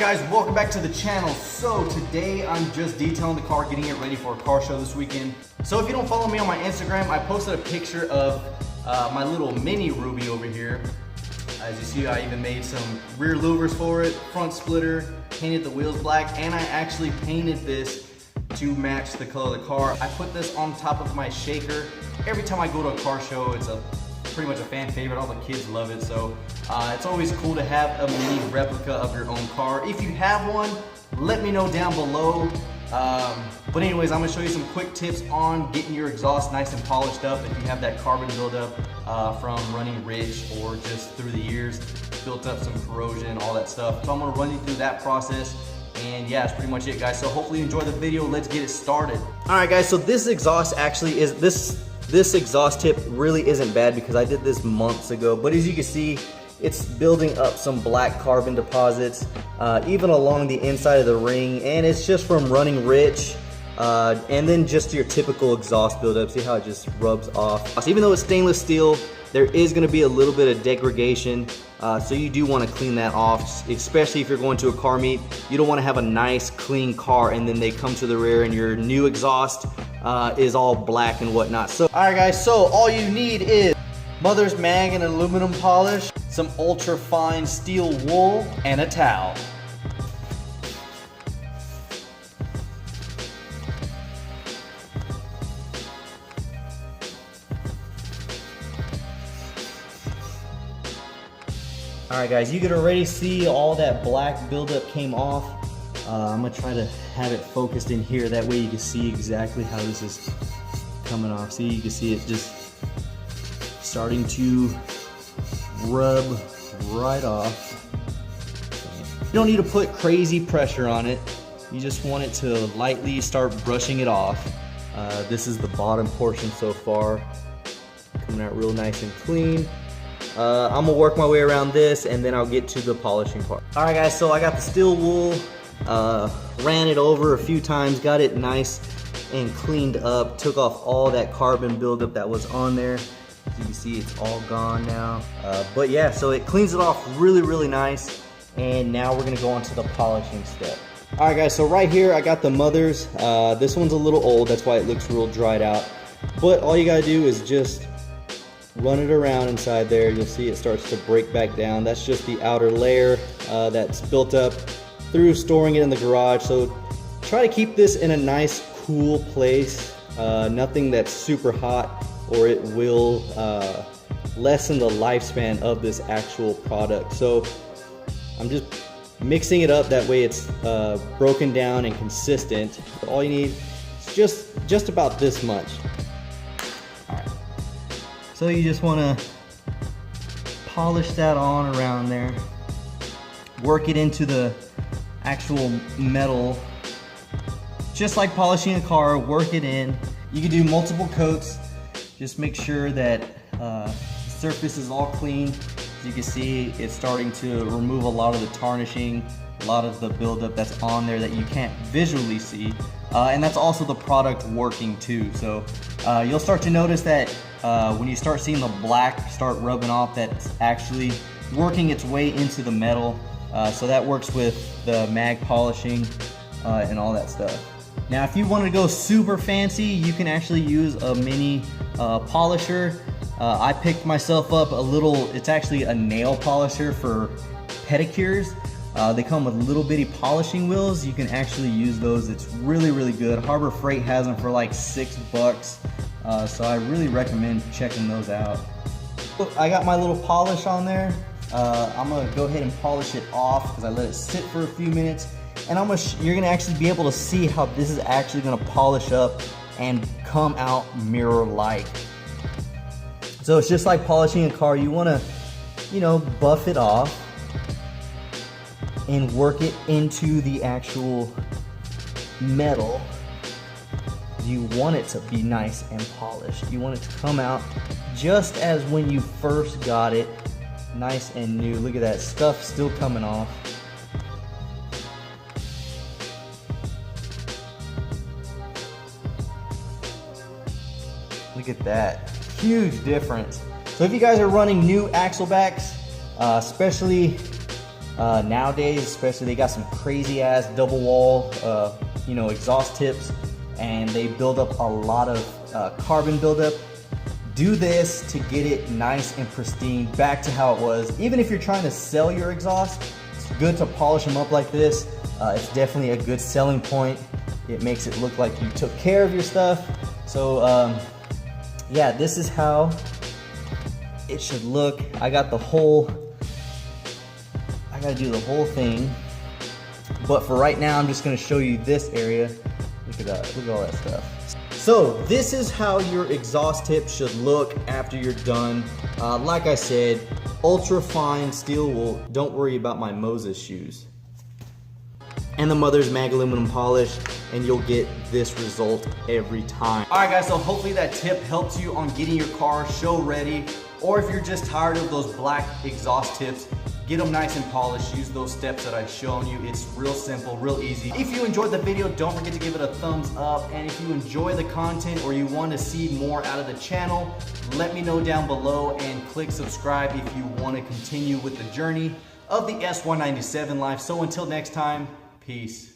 guys, welcome back to the channel. So today I'm just detailing the car, getting it ready for a car show this weekend. So if you don't follow me on my Instagram, I posted a picture of my little mini Ruby over here. As you see, I even made some rear louvers for it, front splitter, painted the wheels black, and I actually painted this to match the color of the car. I put this on top of my Shaker. Every time I go to a car show, it's pretty much a fan favorite. All the kids love it, so it's always cool to have a mini replica of your own car. If you have one, let me know down below. But anyways, I'm gonna show you some quick tips on getting your exhaust nice and polished up if you have that carbon buildup from running rich or just through the years, built up some corrosion, all that stuff. So I'm gonna run you through that process. And yeah, that's pretty much it, guys. So hopefully you enjoy the video. Let's get it started. All right, guys, so this exhaust actually is, this exhaust tip really isn't bad because I did this months ago. But as you can see, it's building up some black carbon deposits, even along the inside of the ring. And it's just from running rich. And then just your typical exhaust buildup. See how it just rubs off. So even though it's stainless steel, there is gonna be a little bit of degradation. So you do wanna clean that off, especially if you're going to a car meet. You don't wanna have a nice clean car and then they come to the rear and your new exhaust is all black and whatnot. So, all right guys, so all you need is mother's mag and aluminum polish, some ultra fine steel wool, and a towel. All right guys, you can already see all that black buildup came off. I'm gonna try to have it focused in here. That way you can see exactly how this is coming off. See, you can see it just starting to rub right off. You don't need to put crazy pressure on it. You just want it to lightly start brushing it off. This is the bottom portion so far. Coming out real nice and clean. I'm gonna work my way around this and then I'll get to the polishing part. All right guys, so I got the steel wool, ran it over a few times, got it nice and cleaned up, took off all that carbon buildup that was on there. As you can see, it's all gone now. But yeah, so it cleans it off really, really nice. And now we're gonna go on to the polishing step. All right guys, so right here I got the mothers. This one's a little old, that's why it looks real dried out. But all you gotta do is just run it around inside there. You'll see it starts to break back down. That's just the outer layer that's built up through storing it in the garage. So try to keep this in a nice cool place, nothing that's super hot or it will lessen the lifespan of this actual product. So I'm just mixing it up, that way it's broken down and consistent. All you need is just about this much. So you just want to polish that on around there, work it into the actual metal, just like polishing a car, work it in. You can do multiple coats, just make sure that the surface is all clean. As you can see, it's starting to remove a lot of the tarnishing, a lot of the buildup that's on there that you can't visually see. And that's also the product working too. So you'll start to notice that when you start seeing the black start rubbing off, that's actually working its way into the metal. So that works with the mag polishing and all that stuff. Now if you want to go super fancy, you can actually use a mini polisher. I picked myself up a little, it's actually a nail polisher for pedicures. They come with little bitty polishing wheels. You can actually use those. It's really, really good. Harbor Freight has them for like $6. So I really recommend checking those out. I got my little polish on there. I'm gonna go ahead and polish it off because I let it sit for a few minutes. And you're gonna actually be able to see how this is actually gonna polish up and come out mirror-like. So it's just like polishing a car. You wanna, you know, buff it off and work it into the actual metal. You want it to be nice and polished. You want it to come out just as when you first got it, nice and new. Look at that stuff still coming off. Look at that, huge difference. So if you guys are running new Axlebacks, especially Nowadays, especially, they got some crazy ass double wall, you know, exhaust tips, and they build up a lot of carbon buildup. Do this to get it nice and pristine, back to how it was. Even if you're trying to sell your exhaust, it's good to polish them up like this. It's definitely a good selling point. It makes it look like you took care of your stuff. So yeah, this is how it should look. I got the whole, I gotta do the whole thing. But for right now, I'm just gonna show you this area. Look at all that stuff. So this is how your exhaust tip should look after you're done. Like I said, ultra fine steel wool. Don't worry about my Moses shoes. And the mother's mag aluminum polish, and you'll get this result every time. All right guys, so hopefully that tip helps you on getting your car show ready, or if you're just tired of those black exhaust tips, get them nice and polished. Use those steps that I've shown you. It's real simple, real easy. If you enjoyed the video, don't forget to give it a thumbs up. And if you enjoy the content or you want to see more out of the channel, let me know down below and click subscribe if you want to continue with the journey of the S197 life. So until next time, peace.